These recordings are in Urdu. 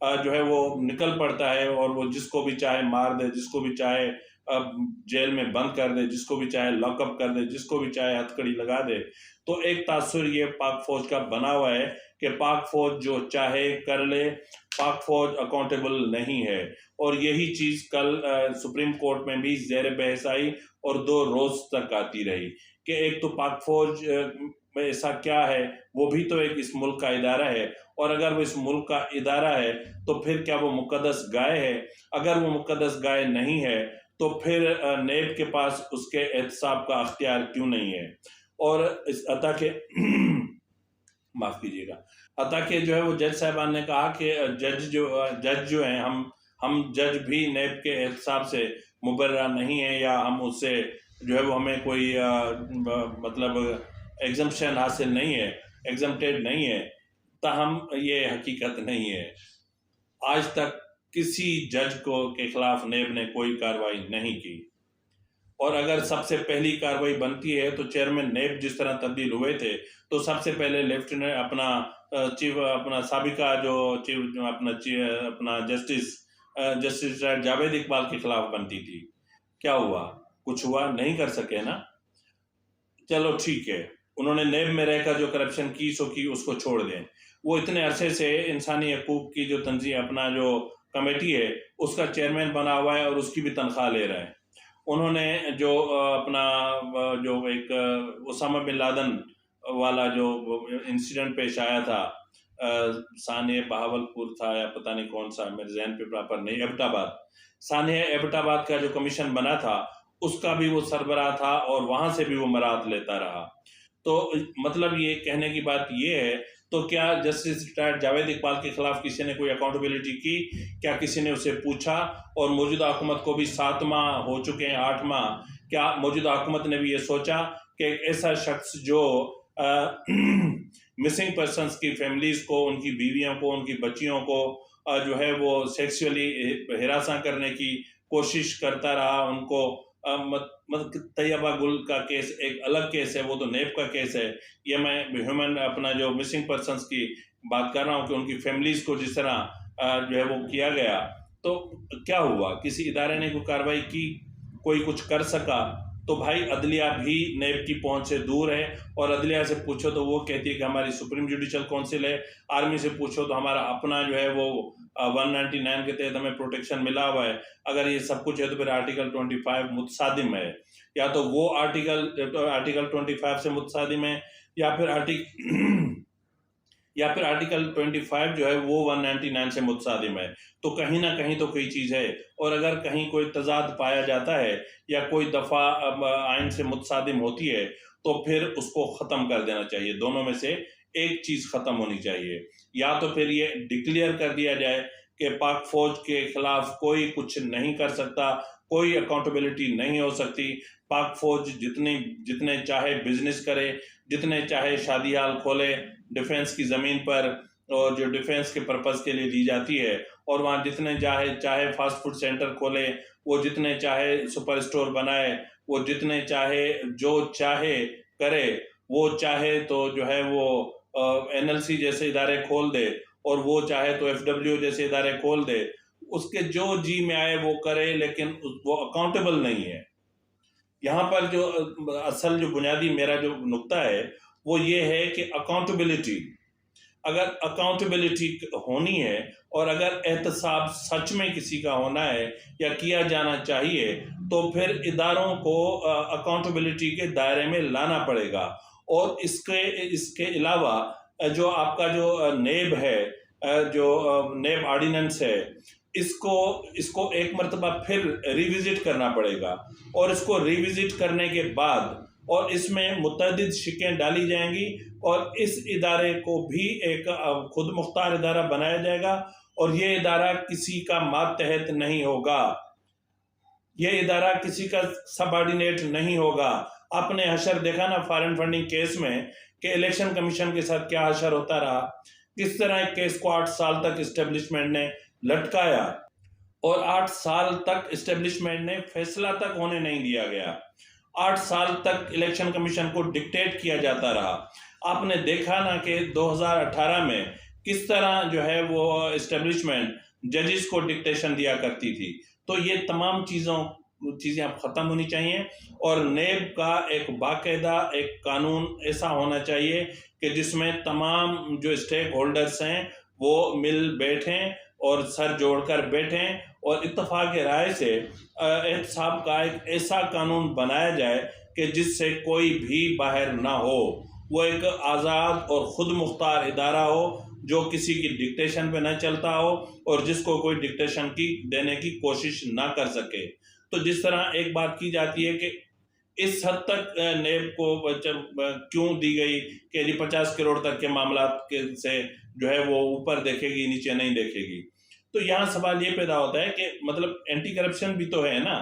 جو ہے وہ نکل پڑتا ہے اور وہ جس کو بھی چاہے مار دے، جس کو بھی چاہے جیل میں بند کر دے، جس کو بھی چاہے لاک اپ کر دے، جس کو بھی چاہے ہتھکڑی لگا دے. تو ایک تاثر یہ پاک فوج کا بنا ہوا ہے کہ پاک فوج جو چاہے کر لے، پاک فوج اکاؤنٹیبل نہیں ہے. اور یہی چیز کل سپریم کورٹ میں بھی زیر بحث آئی اور 2 روز تک آتی رہی کہ ایک تو پاک فوج میں ایسا کیا ہے، وہ بھی تو ایک اس ملک کا ادارہ ہے، اور اگر وہ اس ملک کا ادارہ ہے تو پھر کیا وہ مقدس گائے ہے؟ اگر وہ مقدس گائے نہیں ہے تو پھر نیب کے پاس اس کے احتساب کا اختیار کیوں نہیں ہے؟ اور اس عطا کے معاف کیجیے گا، عطا کہ جو ہے وہ جج صاحبان نے کہا کہ جج جو ہیں، ہم جج بھی نیب کے احتساب سے مبرہ نہیں ہیں، یا ہم اس سے جو ہے وہ ہمیں کوئی مطلب ایگزمپشن حاصل نہیں ہے، ایگزمپٹیڈ نہیں ہے. تاہم یہ حقیقت نہیں ہے. آج تک کسی جج کے خلاف نیب نے کوئی کارروائی نہیں کی، اور اگر سب سے پہلی کارروائی بنتی ہے تو چیئرمین نیب جس طرح تبدیل ہوئے تھے تو سب سے پہلے لیفٹیننٹ اپنا سابقہ جو چیف اپنا جسٹس جاوید اقبال کے خلاف بنتی تھی. کیا ہوا؟ کچھ ہوا نہیں، کر سکے نا. چلو ٹھیک ہے، انہوں نے نیب میں رہ کر جو کرپشن کی سو کی، اس کو چھوڑ دیں. وہ اتنے عرصے سے انسانی حقوق کی جو تنظیم اپنا جو کمیٹی ہے اس کا چیئرمین بنا ہوا ہے اور اس کی بھی تنخواہ لے رہا ہے. انہوں نے جو اپنا جو ایک اسامہ بن لادن والا جو انسیڈنٹ پیش آیا تھا، سانحہ بہاولپور تھا یا پتہ نہیں کون سا، میرے ذہن پہ پراپر نہیں، ایبٹ آباد، سانحہ ایبٹ آباد کا جو کمیشن بنا تھا اس کا بھی وہ سربراہ تھا اور وہاں سے بھی وہ مراعات لیتا رہا. تو مطلب یہ کہنے کی بات یہ ہے، تو کیا جسٹس ریٹائرڈ جاوید اقبال کے خلاف کسی نے کوئی اکاؤنٹیبلٹی کی؟ کیا کسی نے اسے پوچھا؟ اور موجودہ حکومت کو بھی 7 ماہ ہو چکے ہیں، 8 ماہ، کیا موجودہ حکومت نے بھی یہ سوچا کہ ایک ایسا شخص جو مسنگ پرسنز کی فیملیز کو، ان کی بیویوں کو، ان کی بچیوں کو جو ہے وہ سیکسولی ہراساں کرنے کی کوشش کرتا رہا، ان کو طیبہ گل کا کیس ایک الگ کیس ہے، وہ تو نیب کا کیس ہے. یہ میں ہیومن اپنا جو مسنگ پرسنز کی بات کر رہا ہوں کہ ان کی فیملیز کو جس طرح جو ہے وہ کیا گیا. تو کیا ہوا؟ کسی ادارے نے کوئی کارروائی کی؟ کوئی کچھ کر سکا؟ تو بھائی عدلیہ بھی نیب کی پہنچ سے دور ہے، اور عدلیہ سے پوچھو تو وہ کہتی ہے کہ ہماری سپریم جوڈیشل کونسل ہے. آرمی سے پوچھو تو ہمارا اپنا جو ہے وہ 199 کے تحت ہمیں پروٹیکشن ملا ہوا ہے. اگر یہ سب کچھ ہے تو پھر آرٹیکل 25 متصادم ہے، یا تو وہ آرٹیکل 25 سے متصادم ہے، یا پھر آرٹیکل 25 جو ہے وہ 199 سے متصادم ہے. تو کہیں نہ کہیں تو کوئی چیز ہے، اور اگر کہیں کوئی تضاد پایا جاتا ہے یا کوئی دفعہ آئین سے متصادم ہوتی ہے تو پھر اس کو ختم کر دینا چاہیے. دونوں میں سے ایک چیز ختم ہونی چاہیے. یا تو پھر یہ ڈکلیئر کر دیا جائے کہ پاک فوج کے خلاف کوئی کچھ نہیں کر سکتا، کوئی اکاؤنٹیبلٹی نہیں ہو سکتی. پاک فوج جتنے چاہے بزنس کرے، جتنے چاہے شادی ہال کھولے ڈیفنس کی زمین پر، اور جو ڈیفنس کے پرپز کے لیے دی جاتی ہے، اور وہاں جتنے چاہے فاسٹ فوڈ سینٹر کھولے، وہ جتنے چاہے سپر سٹور بنائے، وہ جتنے چاہے جو چاہے کرے، وہ چاہے تو جو ہے وہ NLC جیسے ادارے کھول دے، اور وہ چاہے تو FW جیسے ادارے کھول دے. اس کے جو جی میں آئے وہ کرے، لیکن وہ اکاؤنٹیبل نہیں ہے. یہاں پر جو اصل جو بنیادی میرا جو نقطہ ہے وہ یہ ہے کہ اکاؤنٹیبلٹی، اگر اکاؤنٹیبلٹی ہونی ہے اور اگر احتساب سچ میں کسی کا ہونا ہے یا کیا جانا چاہیے، تو پھر اداروں کو اکاؤنٹیبلٹی کے دائرے میں لانا پڑے گا. اور اس کے علاوہ جو آپ کا جو نیب ہے، جو نیب آرڈیننس ہے، اس کو ایک مرتبہ پھر ریوزٹ کرنا پڑے گا. اور اس کو ریوزٹ کرنے کے بعد، اور اس میں متعدد شقیں ڈالی جائیں گی، اور اس ادارے کو بھی ایک خود مختار ادارہ بنایا جائے گا. اور یہ ادارہ کسی کا ماتحت نہیں ہوگا، یہ ادارہ کسی کا سب آرڈینیٹ نہیں ہوگا. آپ نے حشر دیکھا نا فارن فنڈنگ کیس میں، کہ الیکشن کمیشن کے ساتھ کیا حشر ہوتا رہا، کس طرح ایک کیس کو 8 سال تک اسٹیبلشمنٹ نے لٹکایا، اور 8 سال تک اسٹیبلشمنٹ نے فیصلہ تک ہونے نہیں دیا گیا. 8 سال تک الیکشن کمیشن کو ڈکٹیٹ کیا جاتا رہا. آپ نے دیکھا نا کہ 2018 میں کس طرح جو ہے وہ اسٹیبلشمنٹ ججز کو ڈکٹیشن دیا کرتی تھی. تو یہ تمام چیزیں اب ختم ہونی چاہیے، اور نیب کا ایک باقاعدہ ایک قانون ایسا ہونا چاہیے کہ جس میں تمام جو اسٹیک ہولڈرز ہیں وہ مل بیٹھیں اور سر جوڑ کر بیٹھیں اور اتفاق رائے سے احتساب کا ایک ایسا قانون بنایا جائے کہ جس سے کوئی بھی باہر نہ ہو. وہ ایک آزاد اور خود مختار ادارہ ہو جو کسی کی ڈکٹیشن پہ نہ چلتا ہو اور جس کو کوئی ڈکٹیشن کی دینے کی کوشش نہ کر سکے. تو جس طرح ایک بات کی جاتی ہے کہ اس حد تک نیب کو کیوں دی گئی کہ 50 کروڑ تک کے معاملات سے جو ہے وہ اوپر دیکھے گی نیچے نہیں دیکھے گی. تو یہاں سوال یہ پیدا ہوتا ہے کہ مطلب اینٹی کرپشن بھی تو ہے نا،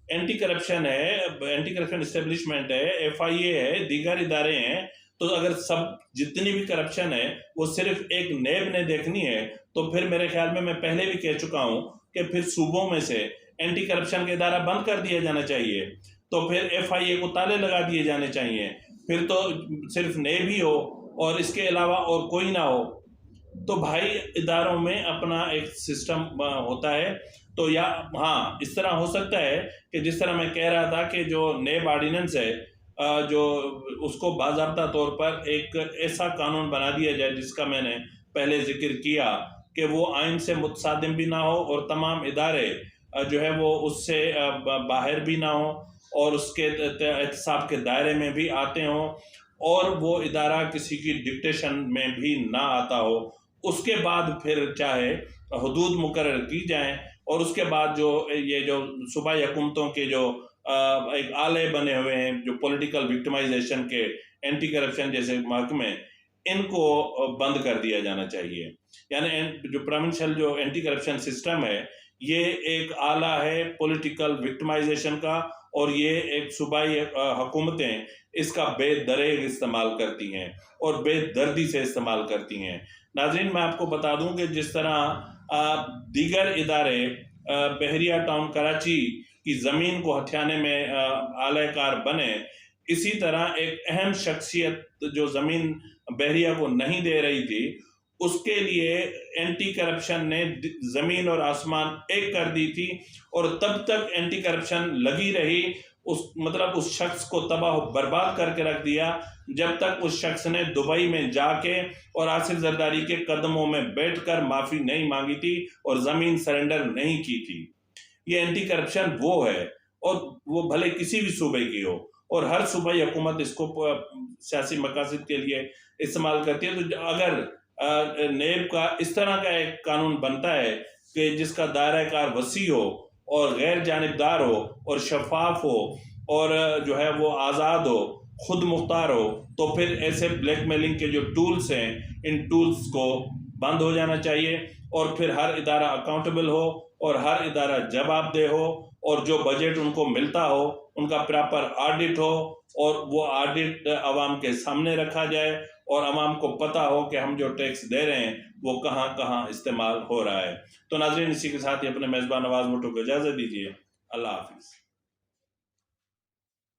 اینٹی کرپشن ہے، اینٹی کرپشن اسٹیبلشمنٹ ہے، FIA ہے، دیگر ادارے ہیں. تو اگر جتنی بھی کرپشن ہے وہ صرف ایک نیب نے دیکھنی ہے تو پھر میرے خیال میں پہلے بھی کہہ چکا ہوں کہ پھر صوبوں میں سے اینٹی کرپشن کا ادارہ بند کر دیا جانا چاہیے، تو پھر FIA کو تالے لگا دیے جانے چاہیے، پھر تو صرف نیب ہی ہو اور اس کے علاوہ اور کوئی نہ ہو. تو بھائی اداروں میں اپنا ایک سسٹم ہوتا ہے. تو یا ہاں اس طرح ہو سکتا ہے کہ جس طرح میں کہہ رہا تھا کہ جو نیب آرڈیننس ہے جو اس کو باضابطہ طور پر ایک ایسا قانون بنا دیا جائے جس کا میں نے پہلے ذکر کیا کہ وہ آئین سے متصادم بھی نہ ہو اور تمام ادارے جو ہے وہ اس سے باہر بھی نہ ہوں اور اس کے احتساب کے دائرے میں بھی آتے ہوں اور وہ ادارہ کسی کی ڈکٹیشن میں بھی نہ آتا ہو. اس کے بعد پھر چاہے حدود مقرر کی جائیں اور اس کے بعد یہ جو صوبائی حکومتوں کے جو ایک آلے بنے ہوئے ہیں جو پولیٹیکل وکٹمائزیشن کے اینٹی کرپشن جیسے محکمے، ان کو بند کر دیا جانا چاہیے. یعنی جو پروونشل جو اینٹی کرپشن سسٹم ہے یہ ایک آلہ ہے پولیٹیکل وکٹمائزیشن کا، اور یہ ایک صوبائی حکومتیں اس کا بے دریغ استعمال کرتی ہیں اور بے دردی سے استعمال کرتی ہیں. ناظرین میں آپ کو بتا دوں کہ جس طرح دیگر ادارے بحریہ ٹاؤن کراچی کی زمین کو ہتھیانے میں اعلی کار بنے، اسی طرح ایک اہم شخصیت جو زمین بحریہ کو نہیں دے رہی تھی اس کے لیے اینٹی کرپشن نے زمین اور آسمان ایک کر دی تھی، اور تب تک اینٹی کرپشن لگی رہی، اس شخص کو تباہ و برباد کر کے رکھ دیا جب تک اس شخص نے دبئی میں جا کے اور آصف زرداری کے قدموں میں بیٹھ کر معافی نہیں مانگی تھی اور زمین سرنڈر نہیں کی تھی. یہ اینٹی کرپشن وہ ہے، اور وہ بھلے کسی بھی صوبے کی ہو، اور ہر صوبائی حکومت اس کو سیاسی مقاصد کے لیے استعمال کرتی ہے. تو اگر نیب کا اس طرح کا ایک قانون بنتا ہے کہ جس کا دائرہ کار وسیع ہو اور غیر جانبدار ہو اور شفاف ہو اور جو ہے وہ آزاد ہو، خود مختار ہو، تو پھر ایسے بلیک میلنگ کے جو ٹولز ہیں ان ٹولز کو بند ہو جانا چاہیے، اور پھر ہر ادارہ اکاؤنٹیبل ہو اور ہر ادارہ جواب دہ ہو، اور جو بجٹ ان کو ملتا ہو ان کا پراپر آڈٹ ہو، اور وہ آڈٹ عوام کے سامنے رکھا جائے اور عوام کو پتہ ہو کہ ہم جو ٹیکس دے رہے ہیں وہ کہاں کہاں استعمال ہو رہا ہے. تو ناظرین اسی کے ساتھ ہی اپنے میزبان نواز بھٹو کو اجازت دیجیے. اللہ حافظ.